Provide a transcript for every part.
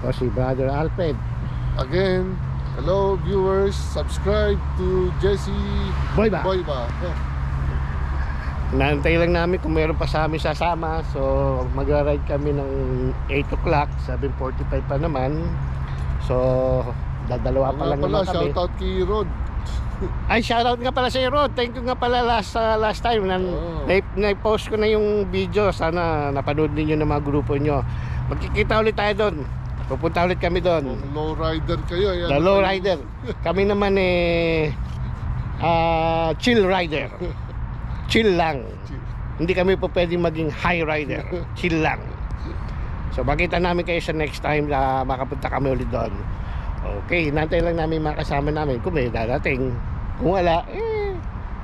O si Brother Alfred. Again, hello viewers, subscribe to Jesse Boyba. Boyba. Naantay lang namin kung meron pa sa amin sasama. So magra-ride kami ng 8 o'clock, 7:45 pa naman. So dadalawa pa lang naman kami. Shoutout kay Rod. Ay, shoutout nga pala sa Rod. Thank you nga pala last time na-post ko na yung video. Sana napanood ninyo ng mga grupo nyo. Magkikita ulit tayo doon. Pupunta ulit kami doon. Low rider kayo. The low rider. Kami naman chill rider. Chill lang. Hindi kami po pwedeng maging high rider. Chill lang. So makita namin kayo sa next time na makapunta kami ulit doon. Okay, nantay lang namin mga kasama namin. Kung may darating, kung wala,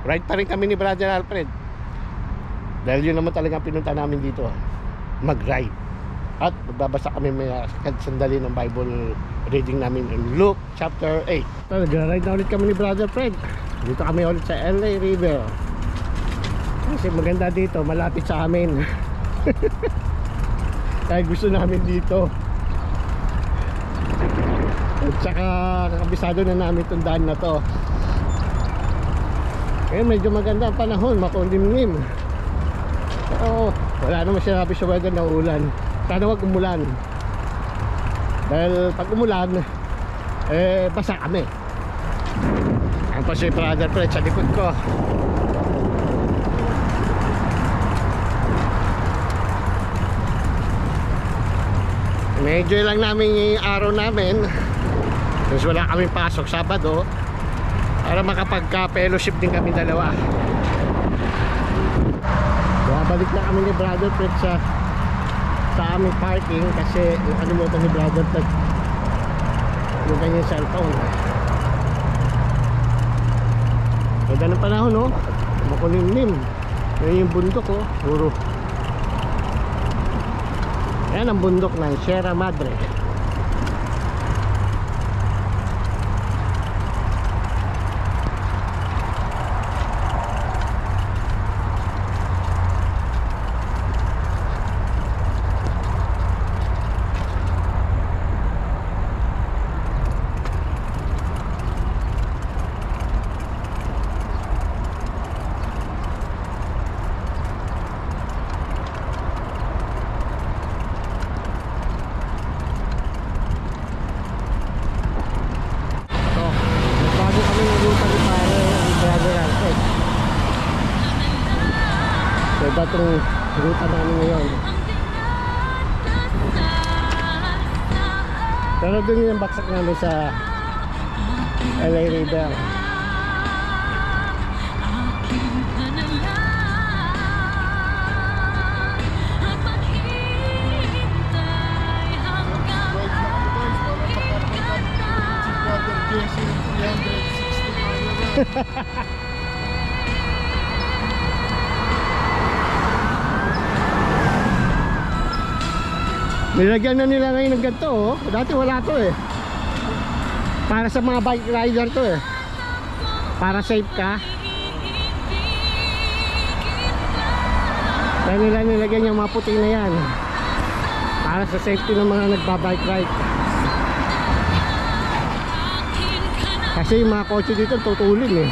ride pa rin kami ni Brother Alfred. Dahil yun naman talagang pinunta namin dito, mag-ride. At magbabasa kami may sandali ng Bible reading namin in Luke chapter 8. So, nag-ride na ulit kami ni Brother Fred. Dito kami ulit sa LA River. Kasi maganda dito, malapit sa amin. Kaya gusto namin dito. At saka kakabisado na namin itong daan na to. Ngayon medyo maganda ang panahon, makulimlim. Oo, wala naman sinabi sa weather na ulan. Sana wag umulan. Dahil pag umulan, basa kami. Ang pa si Brother Fred sa likod ko. Medyo lang namin yung araw namin. Kasi wala kaming pasok Sabado. Para makapagka-fellowship din kami dalawa. Balik na kami ni Brother Fred sa aming parking. Kasi nakalimutan ni Brother Fred yung kanyang cellphone. Ganda ng panahon, no? Makulimlim. Yan yung bundok, oh. Puro. Yan ang bundok ng Sierra Madre. So itong ruta namin ngayon. Pero dun yung baksak namin sa LA River. Nilagyan na nila ngayon ng ganito, oh. Dati wala to eh. Para sa mga bike rider to eh. Para safe ka. Kaya nila nilagyan yung mga puti na yan. Para sa safety ng mga nagbabike ride. Kasi yung mga kotse dito tutulin eh.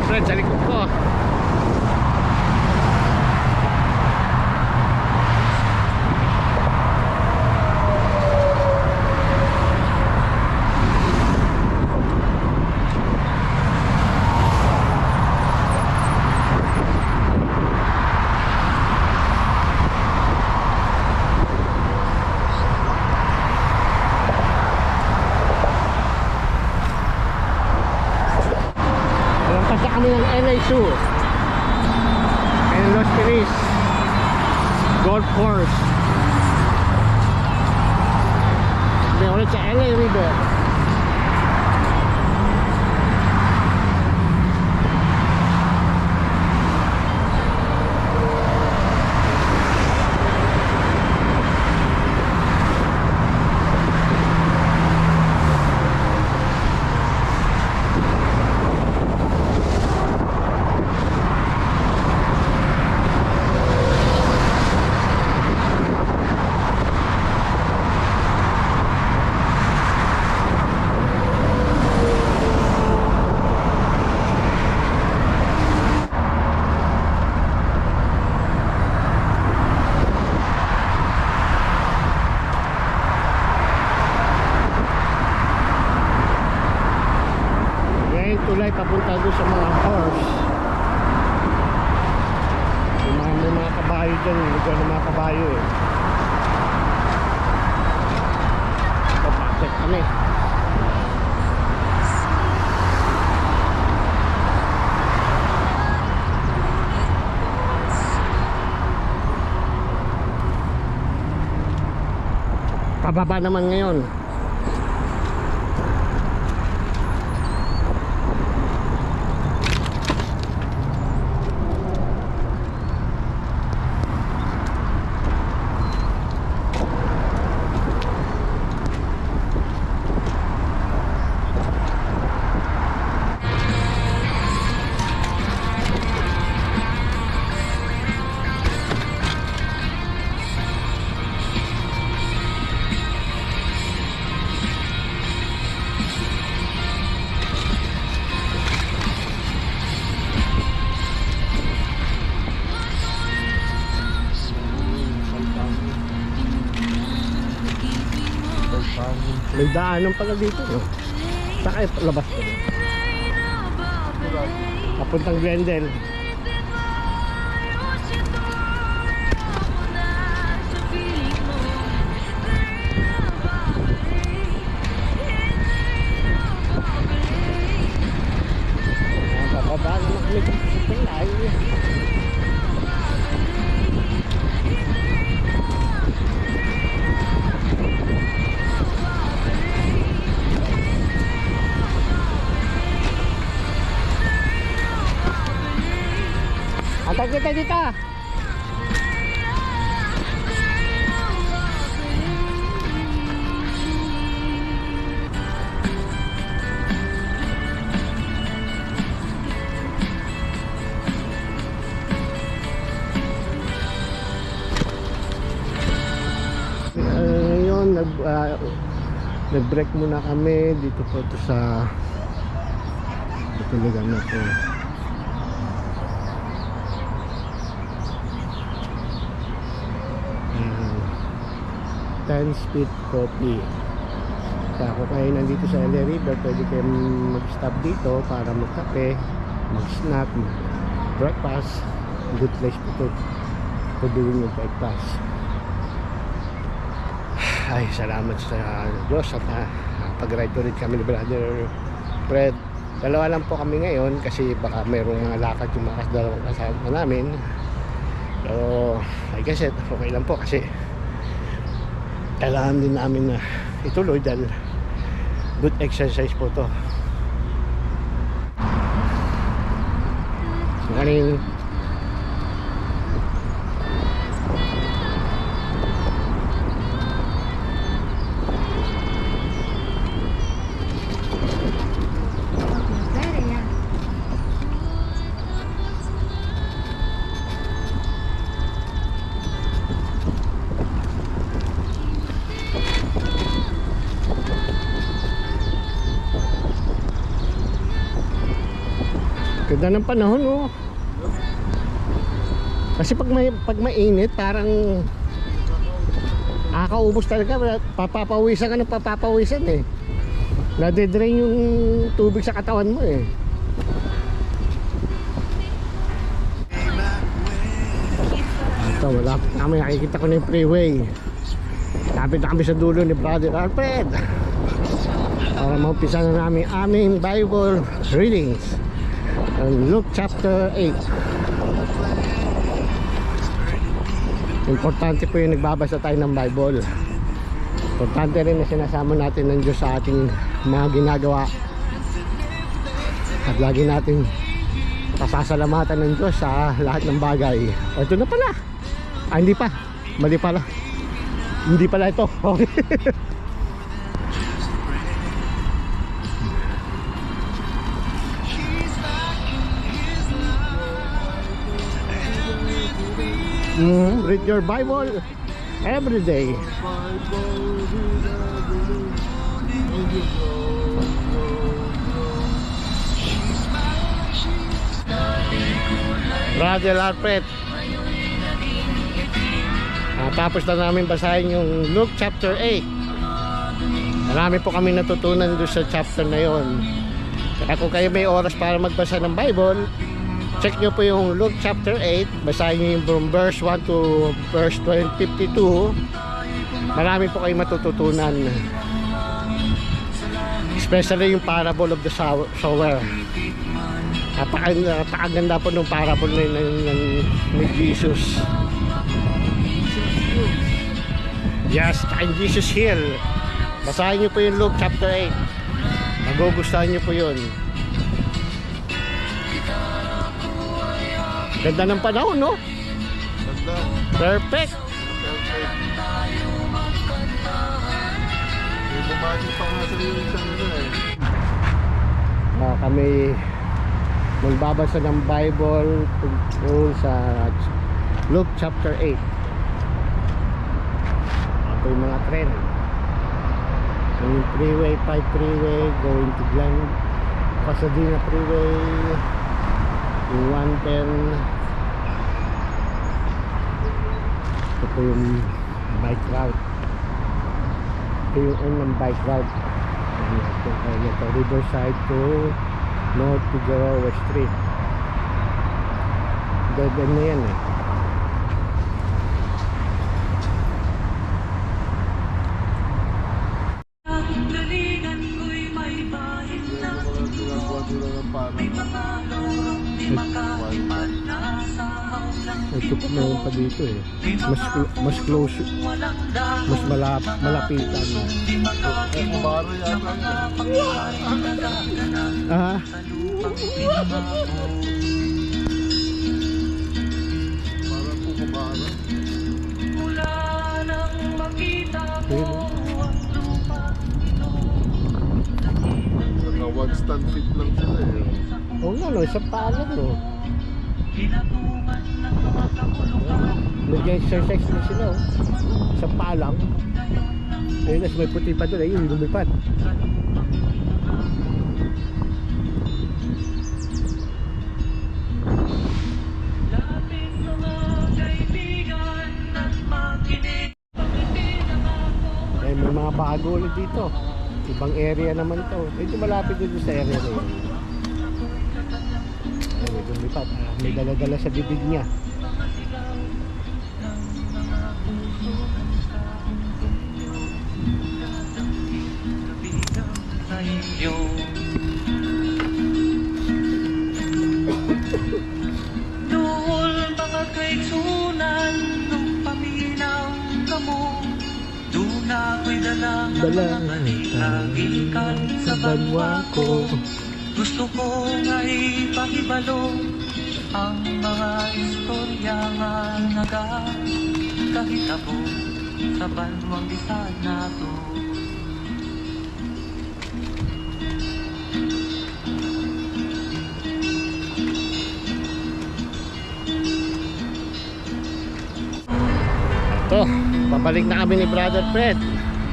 Friend, sa likod ko. Kami ng LA Zoo and Los Feliz Golf Course. Kami ulit sa LA River. tulay papunta doon sa mga horse. May mga kabayo dyan, lugar ng mga kabayo eh. Papakit kami. Pababa naman ngayon. May daanan pala dito, no? Saka labas ko. Papuntang Glendale. Bababa naman kami sa layo. Antay kita dito. Ngayon nag-break muna kami dito po to sa ito lugar na to. 10 Speed Coffee. Kaya kung kayo nandito sa LA River, pwede kayong mag-stop dito para magkape, mag-snack, breakfast. Good place po to for doing your breakfast. Ay, salamat sa Diyos at pag-ride ulit kami ni Brother Fred. Dalawa lang po kami ngayon kasi baka mayroong mga lakad yung mga dalawang kasama namin. So, I guess okay lang po kasi kailangan din namin na ituloy dahil good exercise po to. So, kanin ganda ng panahon, oh. Kasi pag mainit parang nakakaubos talaga, papapawisan ka ng papapawisan eh. Nade-drain yung tubig sa katawan mo eh. Ito, wala kami, nakikita ko na yung freeway. Lapit na kami sa dulo ni Brother Alfred para maumpisa na namin aming Bible readings. Luke chapter 8. Importante po yung nagbabasa tayo ng Bible. Importante rin na sinasama natin ng Diyos sa ating mga ginagawa. At lagi natin pasasalamatan ng Diyos sa lahat ng bagay. O, ito na pala. Hindi pa. Mali pala. Hindi pala ito. Okay. Read your Bible every day. Brother Alfred, tapos na namin basahin yung Luke chapter 8. Marami po kami natutunan doon sa chapter na yon. Kaya kung kayo may oras para magbasa ng Bible, check nyo po yung Luke chapter 8. Basahin nyo yung from verse 1 to verse 52. Marami po kayong matututunan. Especially yung parable of the sower. Napakaganda po nung parable ni Jesus. Yes, and Jesus Hill. Basahin nyo po yung Luke chapter 8. Magugustuhan nyo po yun. Ganda ng panahon, no? Ganda. Perfect. Perfect. May bumati pa nga sa iyo isang Kami magbabasa ng Bible tungkol sa Luke chapter 8. Ito yung mga tren. Yung freeway, 5 freeway going to Glen Pasadena freeway, yung 110. Ito po yung bike route. Ito yung end ng bike route. Ito Riverside to North Figueroa Street. Dead end na yan eh. Ito pa meron pa dito eh. Mas close, mas malapitan. Kumaro yata. Ah, Parang po kumaro. Naka one stand feet lang sila eh. oo nga no, isang paalam no. Nag-exercise na sila oh. Isang paalam. Ayun na, may puti pa doon. Ayun, lumipad. Eh, may mga bago ulit dito. Ibang area naman to. Medyo malapit dito sa area na yun. Ayun, lumipad. May dala-dala sa bibig niya. Duhol mga kaitsunan nung paminaw ka mo. Doon ako'y dala ng mga balita gikan sa banwa ko. Gusto ko nga ipakibalo ang mga istorya nga nagkahitabo sa banwang bisan nato. Ito, pabalik na kami ni Brother Fred.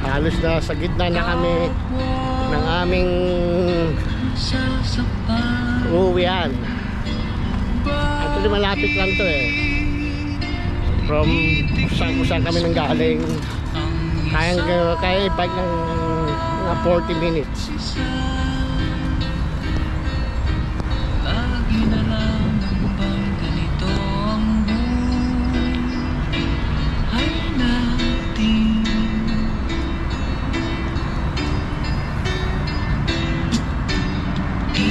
Halos na sa gitna na kami ng aming uuwian. Actually malapit lang to eh. From kung saan kami nang galing. Kaya i-bike ng mga 40 minutes. Lagi na lang bang ganito ang buhay natin? Di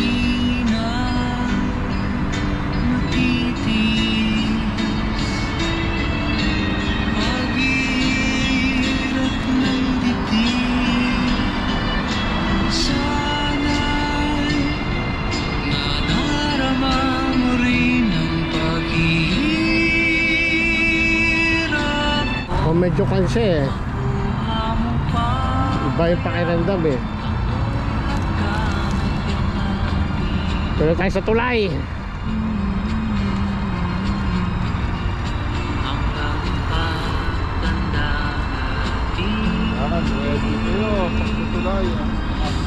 na matitis paghirap ng dibdib. Sana'y nadarama mo rin ang paghihirap. O medyo kanse eh. Mo pa Iba yung pakiramdam eh. Tuloy tayo sa tulay. hanggang pagtanda natin. Ready kayo. Pagtutulay.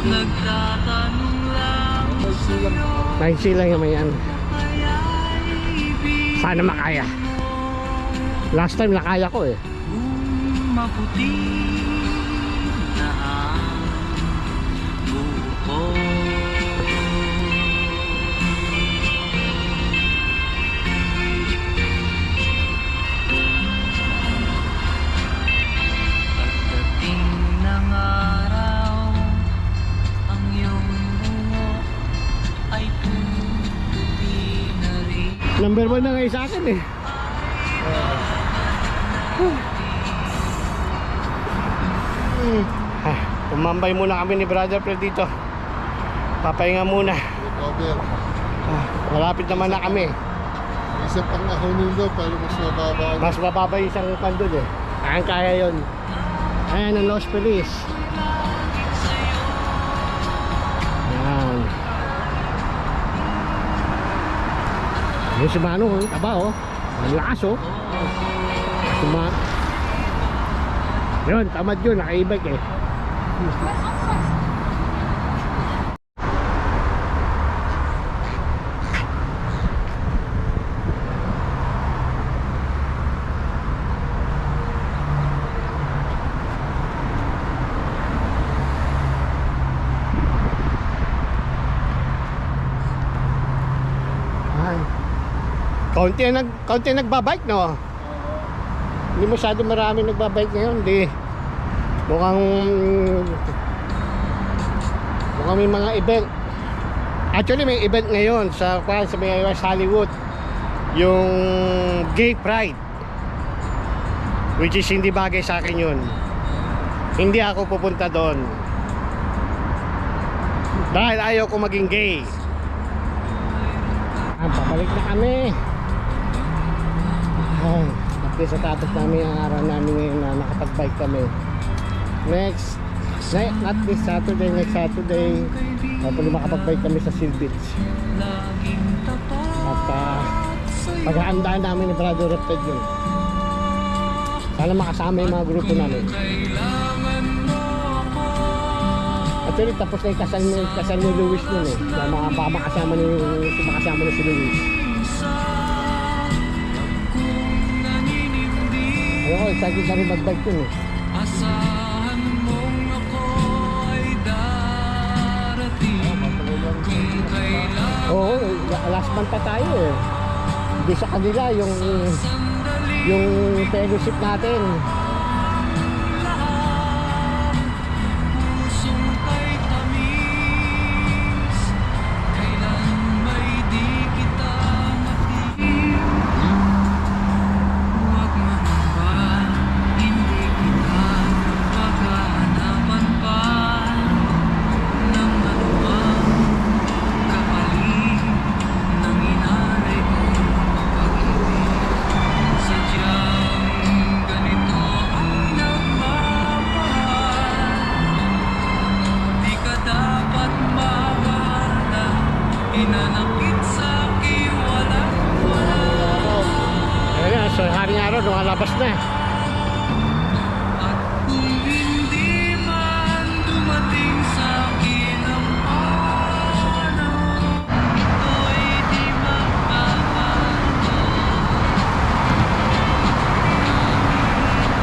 Nagtatanong lang May silang. Kahit silang yung may yan. kaya'y ibig Sana makaya. Last time nakaya ko eh. kung maputi na ang buhok. Number 1 na ngayon sa akin eh. Tumambay muna kami ni Brother Fred dito. Papahinga muna. Recover. Malapit naman na kami. Isa pang ako nito pero mas mababa. Mas mababa yung isang pandun eh. Kaya yun. Ayan ang Los Feliz. Ayan. Yung Shimano, taba oh. Ang lakas oh. Yun, tamad yun, naka-e-bike eh. Kaunti nagbabike no. Hindi masyado marami nagbabike ngayon, di. Mukhang may mga event. Actually may event ngayon sa may West Hollywood. Yung Gay Pride. Which is hindi bagay sa akin yun. Hindi ako pupunta doon. Dahil ayaw ko maging gay. Pabalik na kami. At least natapos namin ang araw namin ngayon na nakapag-bike kami. Not this Saturday, next Saturday pwede makapag-bike kami sa Seal Beach. At paghahandaan namin ni Brother Fred yun. Sana makasama yung mga grupo namin. Actually tapos na yung kasal ni Luis nun eh. Baka makasama na si Luis. Ayoko, excited na rin mag-bike yun eh. Asahan mong ako ay darating kung kailan Oo, last month pa tayo eh. Hindi sa kanila yung fellowship natin. pusong kay tamis, kailan may di kita matigil. Huwag mangamba, hindi kita maghahanapan pa ng anumang kapalit ng inalay kong pag-ibig. Sadyang ganito ang nagmamahal, di ka dapat mawala, inanakit sa'kin walang Ayun na, so haring araw lumalabas na. at kung hindi man dumating sa'kin ang araw, ito'y di magbabago.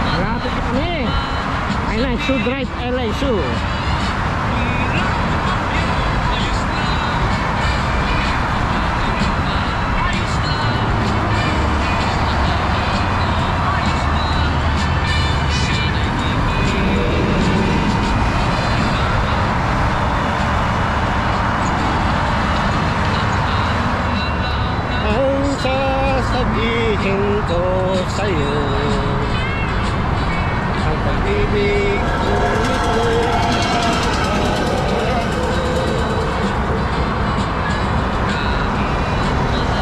Malapit na kami. Ayun na, Shoe Drive LA Shoe. Ang sasabihin ko sa'yo, ang pag-ibig ko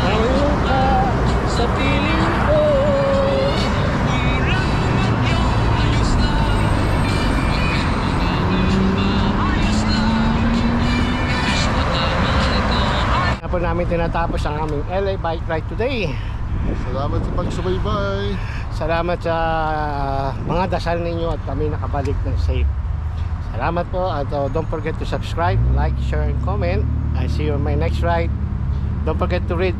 ang ka sa piling ko. Kaya po namin tinatapos ang aming LA bike ride today. Salamat sa pagsubaybay. Salamat sa mga dasal ninyo at kami nakabalik ng safe. Salamat po at don't forget to subscribe, like, share, and comment. I see you on my next ride. Don't forget to read